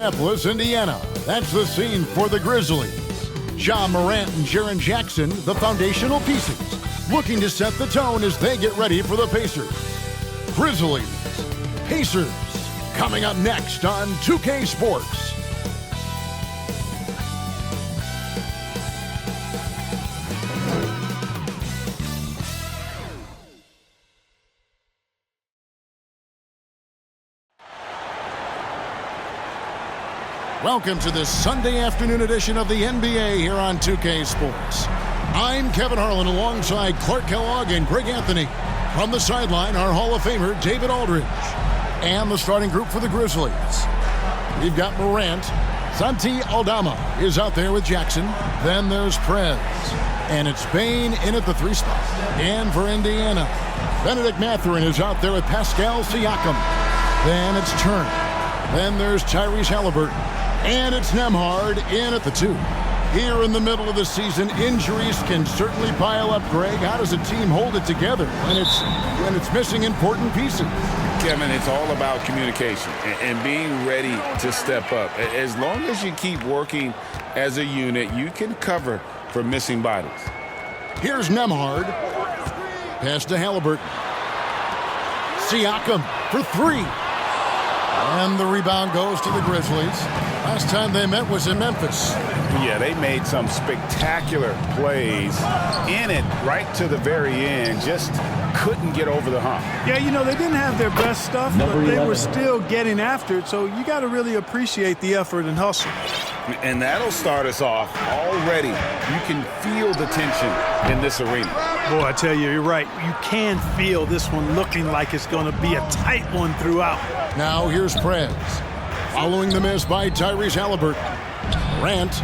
Indianapolis, Indiana. That's the scene for the Grizzlies. John Morant and Jaren Jackson, the foundational pieces, looking to set the tone as they get ready for the Pacers. Grizzlies, Pacers, coming up next on 2K Sports. Welcome to this Sunday afternoon edition of the NBA here on 2K Sports. I'm Kevin Harlan alongside Clark Kellogg and Greg Anthony. From the sideline, our Hall of Famer, David Aldridge. And the starting group for the Grizzlies. We've got Morant. Santi Aldama is out there with Jackson. Then there's Prez. And it's Bane in at the 3 spot. And for Indiana, Benedict Mathurin is out there with Pascal Siakam. Then it's Turner. Then there's Tyrese Halliburton. And it's Nembhard in at the 2. Here in the middle of the season, injuries can certainly pile up, Greg. How does a team hold it together when it's missing important pieces? Kevin, it's all about communication and being ready to step up. As long as you keep working as a unit, you can cover for missing bodies. Here's Nembhard. Pass to Halliburton. Siakam for 3. And the rebound goes to the Grizzlies. Last time they met was in Memphis. Yeah, they made some spectacular plays in it right to the very end. Just couldn't get over the hump. Yeah, you know, they didn't have their best stuff, but they were still getting after it. So you got to really appreciate the effort and hustle. And that'll start us off already. You can feel the tension in this arena. Boy, I tell you, you're right. You can feel this one looking like it's going to be a tight one throughout. Now here's Prez. Following the miss by Tyrese Halliburton. Morant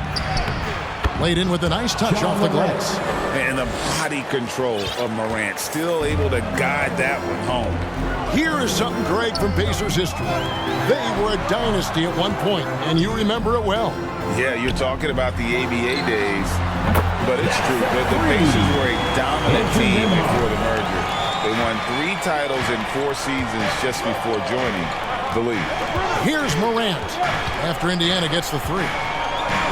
laid in with a nice touch off the glass. And the body control of Morant, still able to guide that one home. Here is something, Greg, from Pacers history. They were a dynasty at one point, and you remember it well. Yeah, you're talking about the ABA days, but it's true. The Pacers were a dominant team before the merger. They won 3 titles in 4 seasons just before joining the league. Here's Morant after Indiana gets the 3.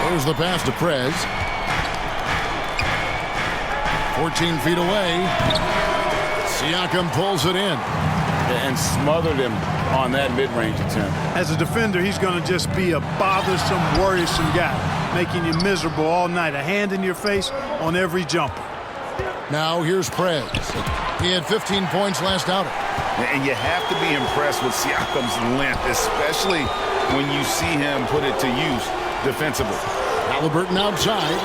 There's the pass to Prez. 14 feet away. Siakam pulls it in. And smothered him on that mid-range attempt. As a defender, he's going to just be a bothersome, worrisome guy, making you miserable all night. A hand in your face on every jumper. Now here's Prez. He had 15 points last outing. And you have to be impressed with Siakam's length, especially when you see him put it to use defensively. Halliburton outside.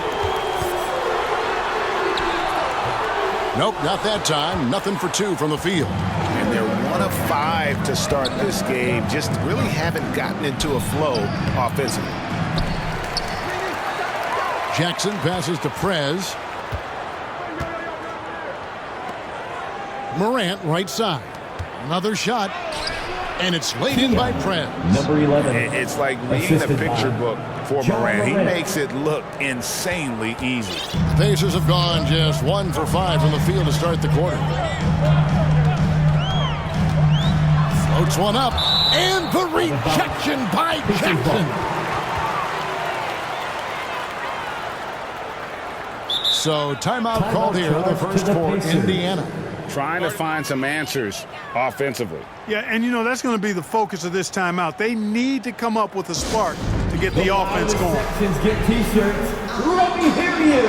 Nope, not that time. Nothing for 2 from the field. And they're 1 of 5 to start this game. Just really haven't gotten into a flow offensively. Jackson passes to Prez. Morant right side. Another shot. And it's laid in by Prez. Number 11. It's like reading a picture book for Morant. He makes it look insanely easy. Pacers have gone just 1 for 5 from the field to start the quarter. Floats one up. And the rejection by Jackson. So timeout called here, the first for Indiana. Trying to find some answers offensively. Yeah, and you know, that's going to be the focus of this timeout. They need to come up with a spark to get the offense going. Get T-shirts. Let me hear you.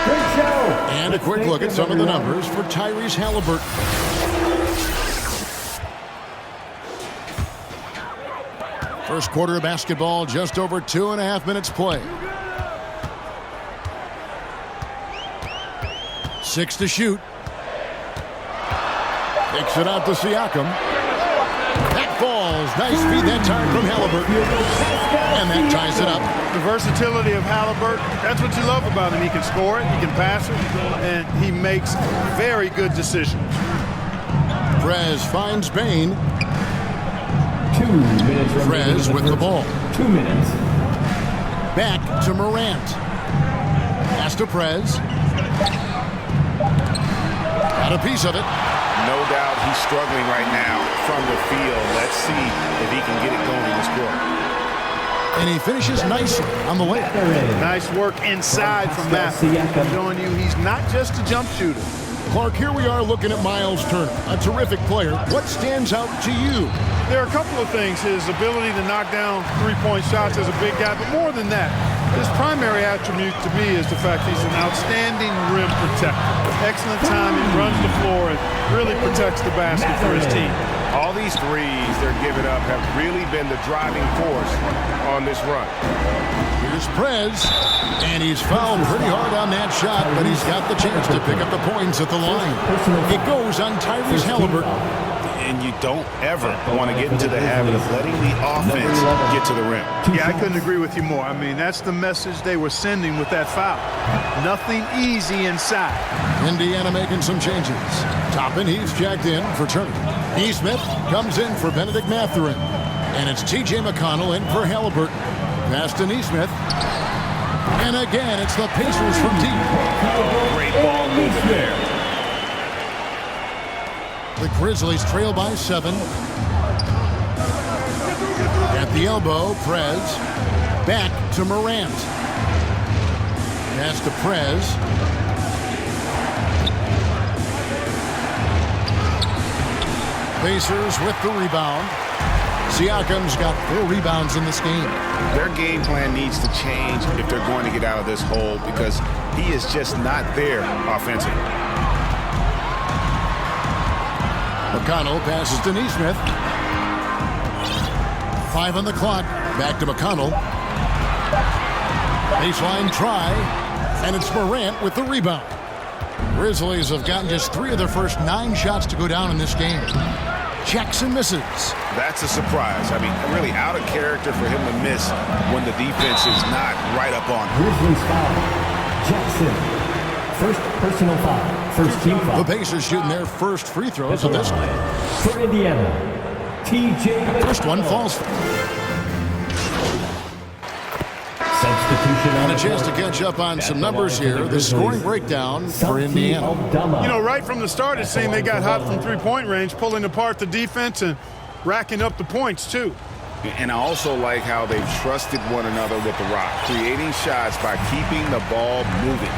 Great show. And a quick look at some of the numbers for Tyrese Halliburton. First quarter of basketball, just over 2.5 minutes play. 6 to shoot. Takes it out to Siakam. That falls. Nice feed that time from Halliburton. And that ties it up. The versatility of Halliburton, that's what you love about him. He can score it, he can pass it, and he makes very good decisions. Prez finds Bane. 2 minutes. Prez with the ball. 2 minutes. Back to Morant. Pass to Prez. Got a piece of it. No doubt he's struggling right now from the field. Let's see if he can get it going in this quarter. And he finishes nicely on the layup. Nice work inside from Matthew, showing you he's not just a jump shooter. Clark, here we are looking at Miles Turner, a terrific player. What stands out to you? There are a couple of things. His ability to knock down three-point shots as a big guy, but more than that, his primary attribute to me is the fact he's an outstanding rim protector. Excellent timing, runs the floor, and really protects the basket for his team. All these threes they're giving up have really been the driving force on this run. Here's Prez, and he's fouled pretty hard on that shot, but he's got the chance to pick up the points at the line. It goes on Tyrese Halliburton. And you don't ever want to get into the habit of letting the offense get to the rim. Yeah, I couldn't agree with you more. I mean, that's the message they were sending with that foul. Nothing easy inside. Indiana making some changes. Toppin, he's jacked in for Turner. Neesmith comes in for Benedict Mathurin. And it's T.J. McConnell in for Halliburton. Pass to Neesmith. And again, it's the Pacers from deep. Great ball movement there. The Grizzlies trail by 7. At the elbow, Prez. Back to Morant. Pass to Prez. Pacers with the rebound. Siakam's got 4 rebounds in this game. Their game plan needs to change if they're going to get out of this hole because he is just not there offensively. McConnell passes to Neesmith. 5 on the clock. Back to McConnell. Baseline try. And it's Morant with the rebound. Grizzlies have gotten just 3 of their first 9 shots to go down in this game. Jackson misses. That's a surprise. I mean, really out of character for him to miss when the defense is not right up on him. Grizzlies foul. Jackson. First personal foul. First team foul. The Pacers shooting their first free throws of this game. For Indiana, T.J. First one falls. Substitution And a chance to catch up on some numbers here. The scoring breakdown for Indiana. You know, right from the start, it seemed they got hot from three-point range, pulling apart the defense and racking up the points, too. And I also like how they've trusted one another with the rock, creating shots by keeping the ball moving.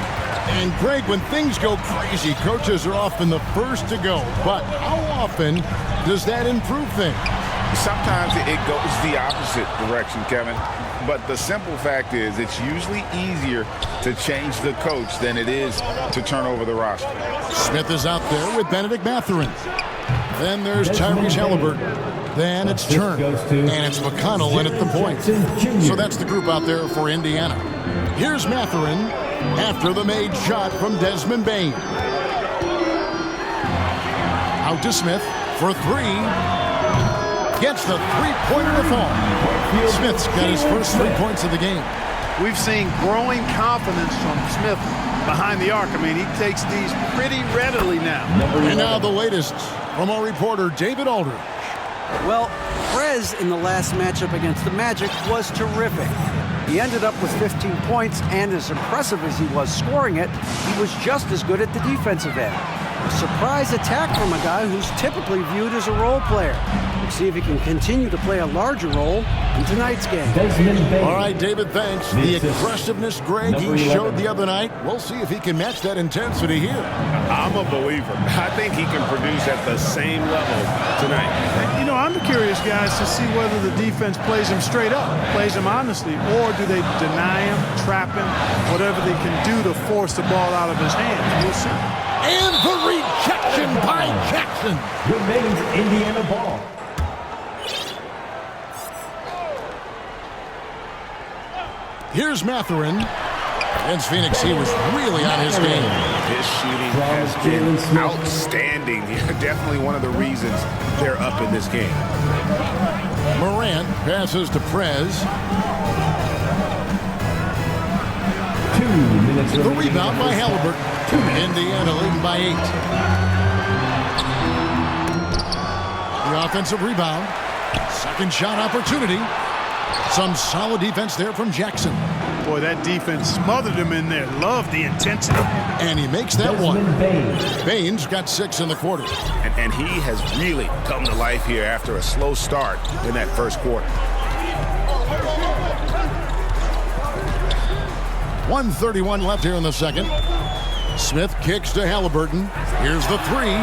And Greg, when things go crazy, coaches are often the first to go. But how often does that improve things? Sometimes it goes the opposite direction, Kevin. But the simple fact is it's usually easier to change the coach than it is to turn over the roster. Smith is out there with Benedict Mathurin. Then there's Tyrese Halliburton. Then it's Turner. And it's McConnell in at the point. So that's the group out there for Indiana. Here's Mathurin after the made shot from Desmond Bane. Out to Smith for 3. Gets the three-pointer to fall. Smith's got his first 3 points of the game. We've seen growing confidence from Smith behind the arc. I mean, he takes these pretty readily now. And now the latest from our reporter, David Aldridge. Well, Prez in the last matchup against the Magic was terrific. He ended up with 15 points, and as impressive as he was scoring it, he was just as good at the defensive end. A surprise attack from a guy who's typically viewed as a role player. We'll see if he can continue to play a larger role in tonight's game. All right, David, thanks. The aggressiveness, Greg, he showed the other night. We'll see if he can match that intensity here. I'm a believer. I think he can produce at the same level tonight. You know, I'm curious, guys, to see whether the defense plays him straight up, plays him honestly, or do they deny him, trap him, whatever they can do to force the ball out of his hands. We'll see. And the rejection by Jackson. Remains Indiana ball. Here's Mathurin. Against Phoenix, he was really on his game. His shooting has been outstanding. Definitely one of the reasons they're up in this game. Morant passes to Prez. 2 minutes. The rebound by Halliburton. Indiana leading by 8. The offensive rebound. Second shot opportunity. Some solid defense there from Jackson. Boy, that defense smothered him in there. Love the intensity. And he makes that one. Baines got 6 in the quarter. And he has really come to life here after a slow start in that first quarter. 1:31 left here in the second. Smith kicks to Halliburton. Here's the 3.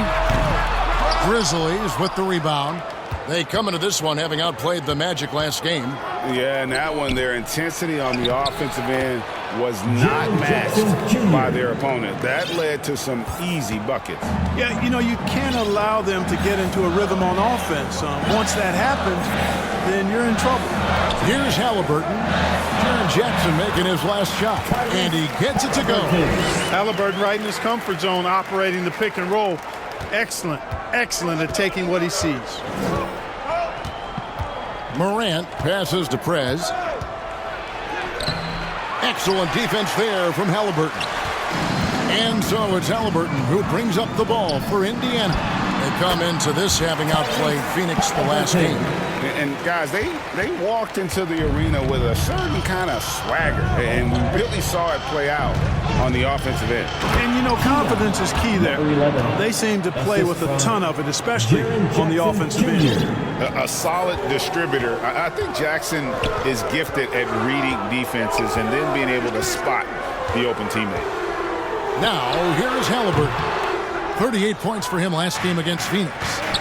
Grizzlies with the rebound. They come into this one having outplayed the Magic last game. Yeah, and that one, their intensity on the offensive end was not matched by their opponent. That led to some easy buckets. Yeah, you know, you can't allow them to get into a rhythm on offense. Once that happens, then you're in trouble. Here's Halliburton. Jaren Jackson making his last shot, and he gets it to go. Halliburton right in his comfort zone, operating the pick and roll. Excellent, excellent at taking what he sees. Morant passes to Prez. Excellent defense there from Halliburton. And so it's Halliburton who brings up the ball for Indiana. They come into this having outplayed Phoenix the last game. And guys, they walked into the arena with a certain kind of swagger, and we really saw it play out on the offensive end. And, you know, confidence is key there. They seem to play with a ton of it, especially on the offensive end. A solid distributor. I think Jackson is gifted at reading defenses and then being able to spot the open teammate. Now, here is Halliburton. 38 points for him last game against Phoenix.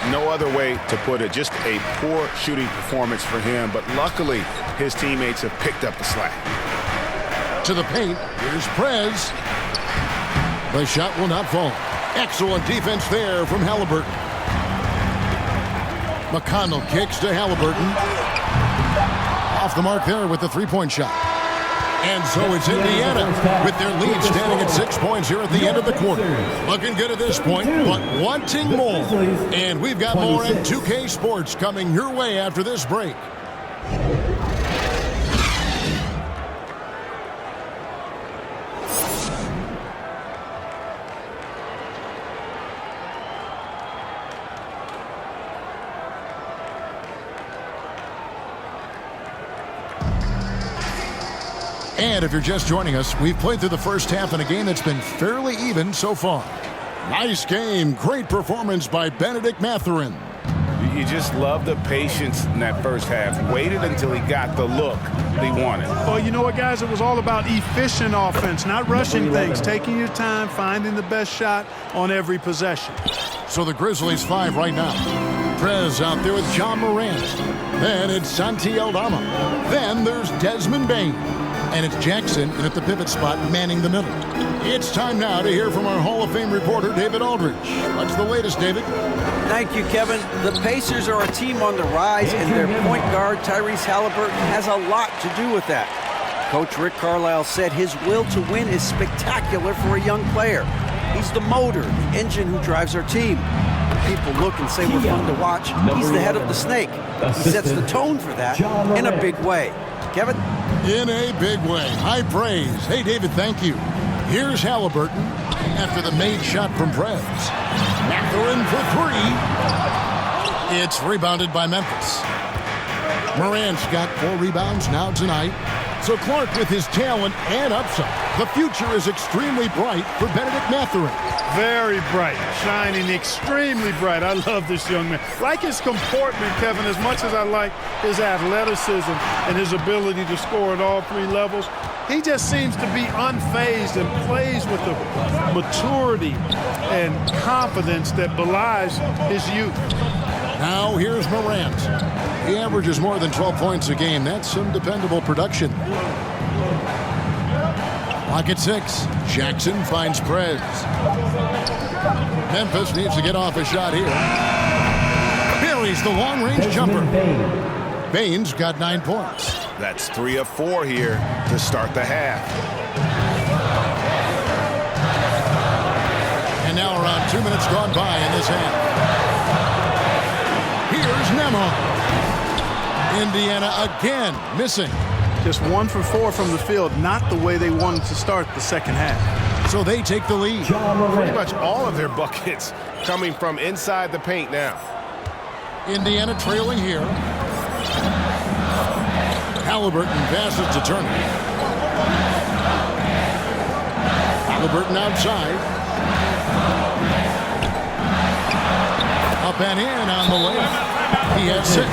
No other way to put it. Just a poor shooting performance for him, but luckily his teammates have picked up the slack. To the paint, here's Prez. The shot will not fall. Excellent defense there from Halliburton. McConnell kicks to Halliburton. Off the mark there with the three-point shot. And so it's Indiana with their lead standing at 6 points here at the end of the quarter. Looking good at this point, but wanting more. And we've got more at 2K Sports coming your way after this break. And if you're just joining us, we've played through the first half in a game that's been fairly even so far. Nice game. Great performance by Benedict Mathurin. You just love the patience in that first half. Waited until he got the look he wanted. Well, you know what, guys? It was all about efficient offense, not rushing things, taking your time, finding the best shot on every possession. So the Grizzlies 5 right now. Prez out there with John Morant. Then it's Santi Aldama. Then there's Desmond Bane. And it's Jackson at the pivot spot manning the middle. It's time now to hear from our Hall of Fame reporter, David Aldridge. What's the latest, David? Thank you, Kevin. The Pacers are a team on the rise, and their point guard, Tyrese Halliburton, has a lot to do with that. Coach Rick Carlisle said his will to win is spectacular for a young player. He's the motor, the engine who drives our team. People look and say we're fun to watch. He's the head of the snake. He sets the tone for that in a big way. Kevin? In a big way. High praise. Hey, David, thank you. Here's Halliburton after the made shot from Prez. Mathurin for 3. It's rebounded by Memphis. Morant's got 4 rebounds now tonight. So Clark with his talent and upside. The future is extremely bright for Benedict Mathurin. Very bright, shining extremely bright. I love this young man. Like his comportment, Kevin, as much as I like his athleticism and his ability to score at all 3 levels, he just seems to be unfazed and plays with the maturity and confidence that belies his youth. Now here's Morant. He averages more than 12 points a game. That's some dependable production. Clock at 6. Jackson finds Prez. Memphis needs to get off a shot here. Buries the long-range jumper. Baines got 9 points. That's 3 of 4 here to start the half. And now around 2 minutes gone by in this half. Here's Nemo. Indiana again missing. Just 1 for 4 from the field, not the way they wanted to start the second half. So they take the lead. Pretty much all of their buckets coming from inside the paint now. Indiana trailing here. Halliburton passes to Turner. Halliburton outside. Up and in on the way. He has 6.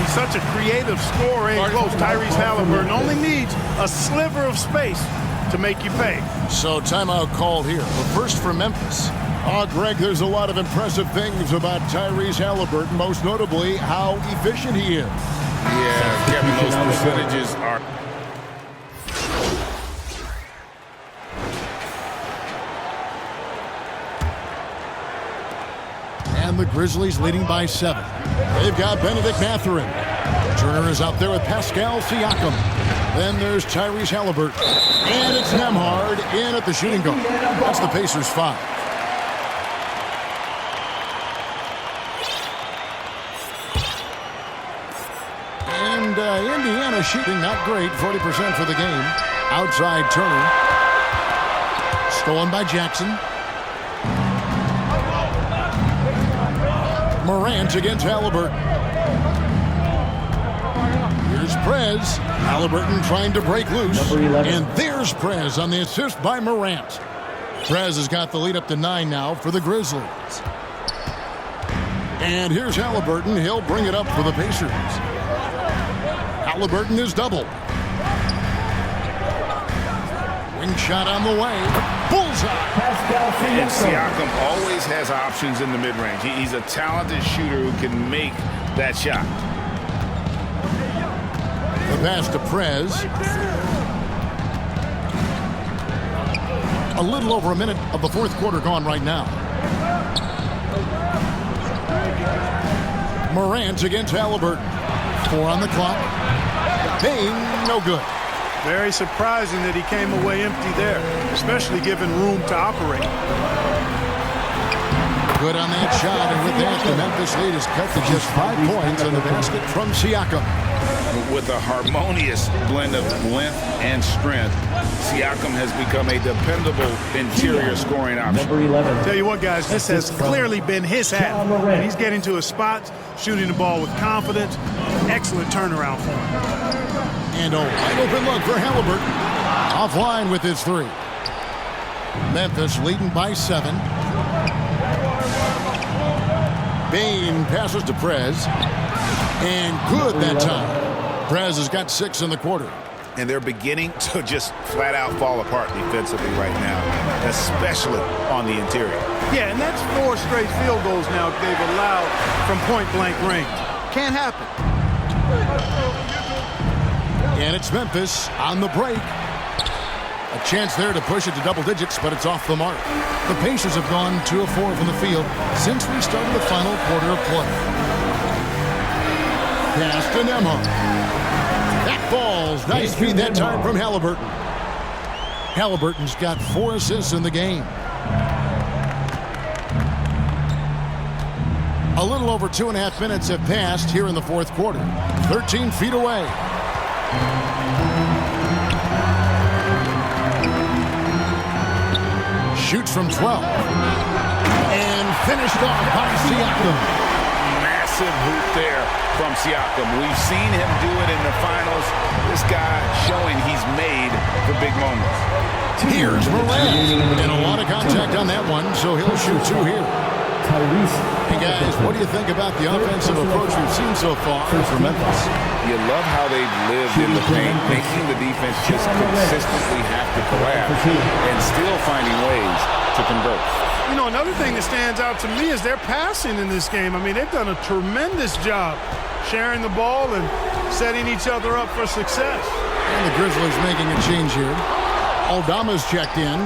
He's such a creative scorer in close. Tyrese Halliburton only needs a sliver of space to make you pay. So timeout called here. But first for Memphis. Greg, there's a lot of impressive things about Tyrese Halliburton, most notably how efficient he is. Yeah, Kevin, those percentages are... And the Grizzlies leading by 7. They've got Benedict Mathurin. Turner is out there with Pascal Siakam. Then there's Tyrese Halliburton. And it's Nembhard in at the shooting guard. That's the Pacers' 5. And Indiana shooting not great, 40% for the game. Outside Turner. Stolen by Jackson. Morant against Halliburton. Here's Prez. Halliburton trying to break loose. And there's Prez on the assist by Morant. Prez has got the lead up to 9 now for the Grizzlies. And here's Halliburton. He'll bring it up for the Pacers. Halliburton is doubled. Wing shot on the way. Bullseye. And Siakam always has options in the mid-range. He's a talented shooter who can make that shot. The pass to Prez. A little over a minute of the fourth quarter gone right now. Morant against Halliburton. 4 on the clock. Payne, no good. Very surprising that he came away empty there, especially given room to operate. Good on that shot, and with that, the Memphis lead is cut to just 5 points on the basket from Siakam. With a harmonious blend of length and strength, Siakam has become a dependable interior scoring option. Number 11. Tell you what, guys, this has clearly been his half. He's getting to his spots, shooting the ball with confidence. Excellent turnaround for him. And a wide open look for Halliburton. Offline with his 3. Memphis leading by 7. Payne passes to Prez. And good that time. Prez has got 6 in the quarter. And they're beginning to just flat out fall apart defensively right now, especially on the interior. Yeah, and that's 4 straight field goals now they've allowed from point-blank range. Can't happen. And it's Memphis on the break. A chance there to push it to double digits, but it's off the mark. The Pacers have gone 2 of 4 from the field since we started the final quarter of play. Pass to Nembhard. That falls. Nice feed that time from Halliburton. Halliburton's got 4 assists in the game. A little over 2.5 minutes have passed here in the fourth quarter. 13 feet away. Shoots from 12. And finished off by Siakam. Massive hoop there from Siakam. We've seen him do it in the finals. This guy showing he's made for big moments. Here's Morant. And a lot of contact on that one, so he'll shoot 2 here. Hey guys, what do you think about the offensive approach we've seen so far for Memphis? You love how they've lived in the paint, making the defense just consistently have to collapse and still finding ways to convert. You know, another thing that stands out to me is their passing in this game. I mean, they've done a tremendous job sharing the ball and setting each other up for success. And the Grizzlies making a change here. Aldama's checked in.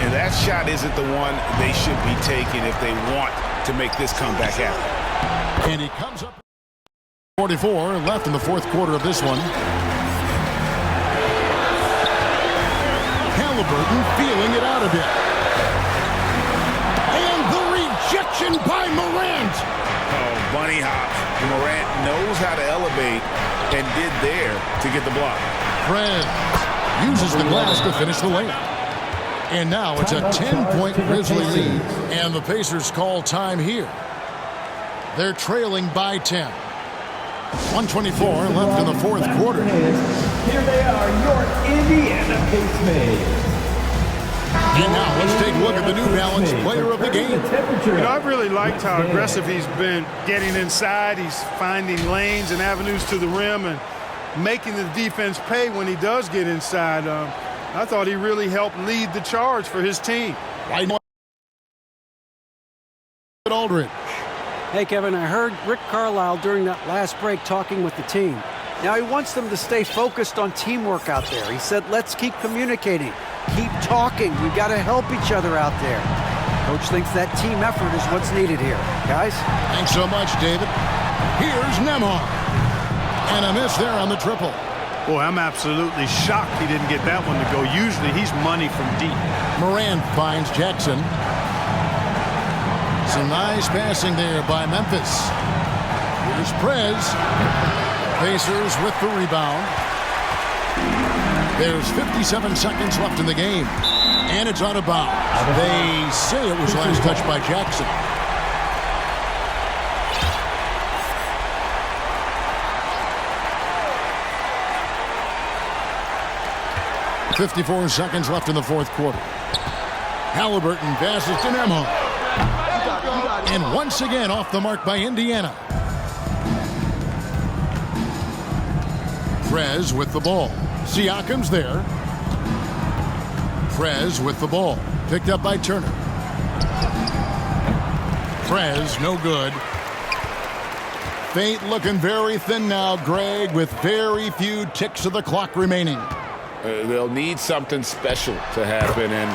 And that shot isn't the one they should be taking if they want to make this comeback happen. And he comes up 44 left in the fourth quarter of this one. Halliburton feeling it out a bit. And the rejection by Morant. Oh, bunny hop. Morant knows how to elevate and did there to get the block. Prez uses the glass to finish the layup. And now it's a 10-point Grizzly lead. And the Pacers call time here. They're trailing by 10. 1:24 left in the fourth quarter. Here they are, your Indiana Pacemates. And now let's take a look at the New Balance player of the game. You know, I've really liked how aggressive he's been getting inside. He's finding lanes and avenues to the rim and making the defense pay when he does get inside. I thought he really helped lead the charge for his team. Aldridge. Hey, Kevin, I heard Rick Carlisle during that last break talking with the team. Now he wants them to stay focused on teamwork out there. He said, let's keep communicating, keep talking. We've got to help each other out there. Coach thinks that team effort is what's needed here. Guys? Thanks so much, David. Here's Nembhard. And a miss there on the triple. Boy, I'm absolutely shocked he didn't get that one to go. Usually he's money from deep. Morant finds Jackson. Some nice passing there by Memphis. Here's Prez. Pacers with the rebound. There's 57 seconds left in the game. And it's out of bounds. They say it was last touched by Jackson. .54 seconds left in the fourth quarter. Halliburton passes to Nembhard. And once again off the mark by Indiana. Prez with the ball. Siakam's there. Prez with the ball. Picked up by Turner. Prez, no good. Fate looking very thin now, Greg, with very few ticks of the clock remaining. They'll need something special to happen, and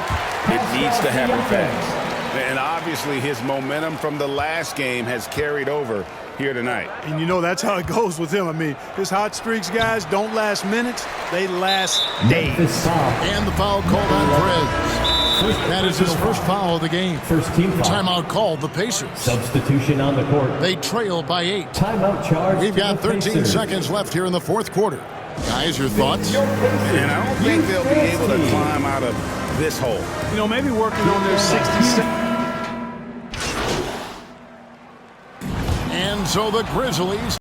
it needs to happen fast. And obviously his momentum from the last game has carried over here tonight. And you know that's how it goes with him. I mean, his hot streaks, guys, don't last minutes. They last days. And the foul called on Prez. That is his first foul of the game. First team foul. Timeout called the Pacers. Substitution on the court. They trail by 8. Timeout charge. We've got 13 seconds left here in the fourth quarter. Guys, your thoughts? And I don't think they'll be able to climb out of this hole. You know, maybe working on their 60 And so the Grizzlies